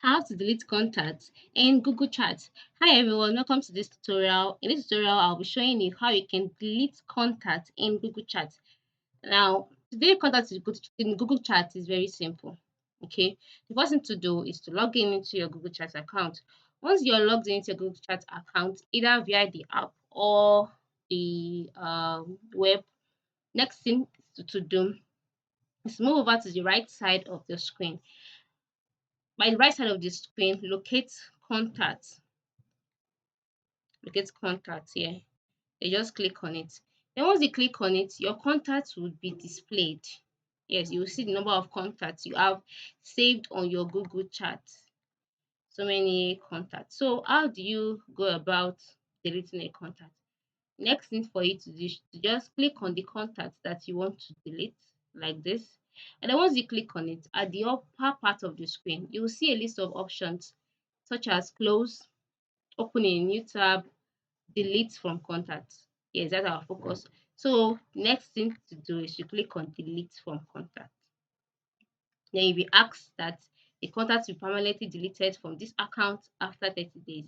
How to delete contacts in Google Chat. Hi everyone, welcome to this tutorial. In this tutorial, I'll be showing you how you can delete contacts in Google Chat. Now, to delete contacts in Google Chat is very simple. Okay, the first thing to do is to log in into your Google Chat account. Once you're logged into your Google Chat account, either via the app or the web, next thing to do is move over to the right side of the screen. By the right side of the screen, locate contacts here. You just click on it. Then once you click on it, your contacts will be displayed. Yes, you will see the number of contacts you have saved on your Google Chat. So many contacts. So how do you go about deleting a contact? Next thing for you to do is to just click on the contact that you want to delete, like this. And then once you click on it, at the upper part of the screen, you will see a list of options such as close, open a new tab, delete from contacts. Yes, that's our focus. So next thing to do is to click on delete from contacts. Then you'll be asked that the contacts will be permanently deleted from this account after 30 days.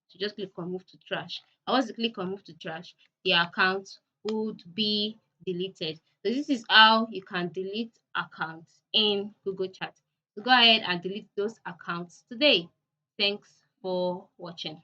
So just click on move to trash. And once you click on move to trash, the account would be deleted. So this is how you can delete accounts in Google Chat. So go ahead and delete those accounts today. Thanks for watching.